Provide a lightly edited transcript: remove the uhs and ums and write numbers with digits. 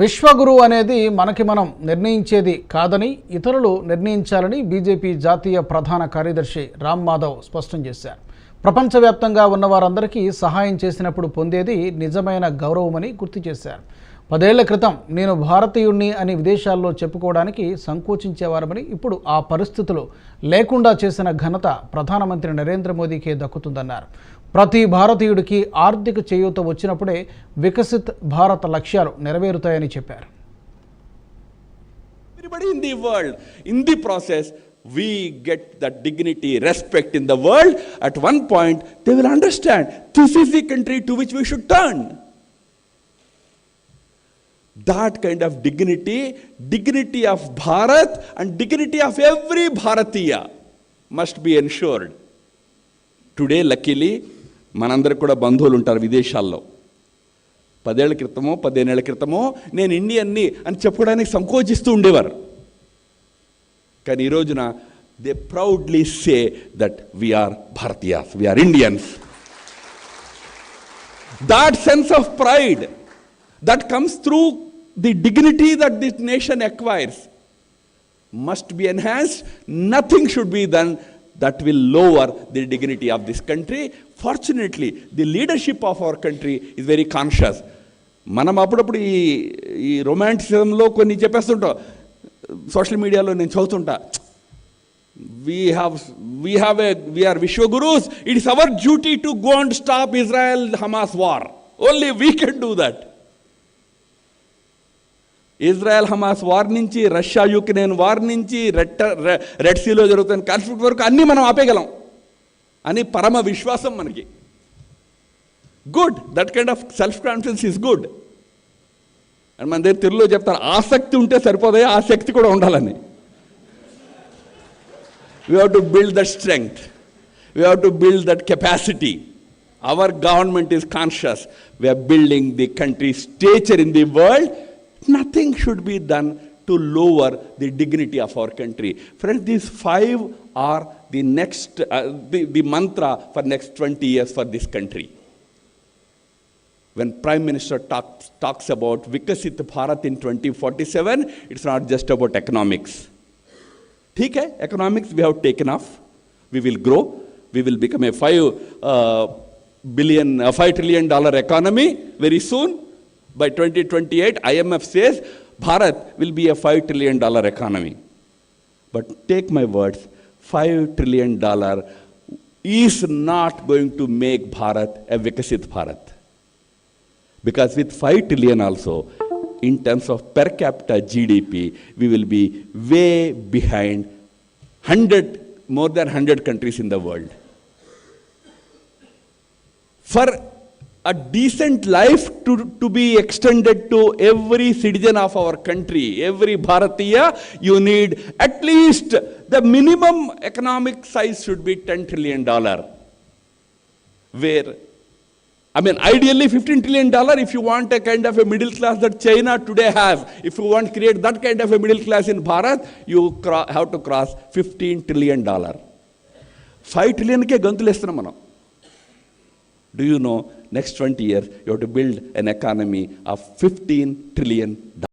విశ్వగురు అనేది మనకి మనం నిర్ణయించేది కాదని ఇతరులు నిర్ణయించాలని బీజేపీ జాతీయ ప్రధాన కార్యదర్శి రామ్ మాధవ్ స్పష్టం చేశారు. ప్రపంచవ్యాప్తంగా ఉన్న వారందరికీ సహాయం చేసినప్పుడు పొందేది నిజమైన గౌరవమని గుర్తు చేశారు. 10 ఏళ్ల క్రితం నేను భారతీయుణ్ణి అని విదేశాల్లో చెప్పుకోవడానికి సంకోచించేవారమని, ఇప్పుడు ఆ పరిస్థితులు లేకుండా చేసిన ఘనత ప్రధానమంత్రి నరేంద్ర మోదీకే దక్కుతుందన్నారు. ప్రతి భారతీయుడికి ఆర్థిక చేయూత వచ్చినప్పుడే వికసిత్ భారత్ లక్ష్యాలు నెరవేరుతాయని చెప్పారు. Everybody in the world, in the process, we get that dignity, respect in the world. At one point, they will understand this is the country to which we should turn. That kind of dignity of Bharat and dignity of every Bharatiya must be ensured. Today, luckily, మనందరికి కూడా బంధువులు ఉంటారు విదేశాల్లో. 10 ఏళ్ల క్రితమో 15 ఏళ్ల క్రితమో నేను ఇండియన్ని అని చెప్పుకోవడానికి సంకోచిస్తూ ఉండేవారు. కానీ ఈ రోజున they proudly say that we are Bharatiyas, we are Indians. That sense of pride that comes through the dignity that this nation acquires must be enhanced. Nothing should be done that will lower the dignity of this country. Fortunately, the leadership of our country is very conscious. మనం అప్పుడప్పుడు ఈ రొమాంటిసిజంలో కొన్ని చెప్పేస్తుంటాం. Social మీడియాలో నేను చదువుతుంటా, we are Vishwagurus. It is our duty to go and stop Israel-Hamas war. Only we can do that. Israel Hamas war నుంచి, Russia Ukraine war నుంచి, red సీలో జరుగుతున్న conflict వరకు అన్నీ మనం ఆపేయగలం అని పరమ విశ్వాసం మనకి. Good, that kind of self confidence is good. And మన దగ్గర తెలుగులో చెప్తారు, ఆసక్తి ఉంటే సరిపోతాయి, ఆ శక్తి కూడా ఉండాలని. We have to build that strength, we have to build that capacity. Our government is conscious. We are building the country stature in the world. Nothing should be done to lower the dignity of our country. Friends, these 5 are the next, the mantra for next 20 years for this country. When Prime Minister talks about Vikasit Bharat in 2047, it's not just about economics. ठीक है, economics we have taken off. We will grow. We will become a $5 trillion economy very soon. By 2028, IMF says Bharat will be a $5 trillion economy. But take my words, $5 trillion is not going to make Bharat a Vikasit Bharat. Because with 5 trillion also, in terms of per capita GDP, we will be way behind more than 100 countries in the world. For a decent life to be extended to every citizen of our country, every Bharatiya, you need at least the minimum economic size should be $10 trillion. Where, ideally $15 trillion if you want a kind of a middle class that China today has. If you want to create that kind of a middle class in Bharat, you have to cross $15 trillion. 5 trillion ke gantulestunnam manam. Do you know, next 20 years, you have to build an economy of $15 trillion.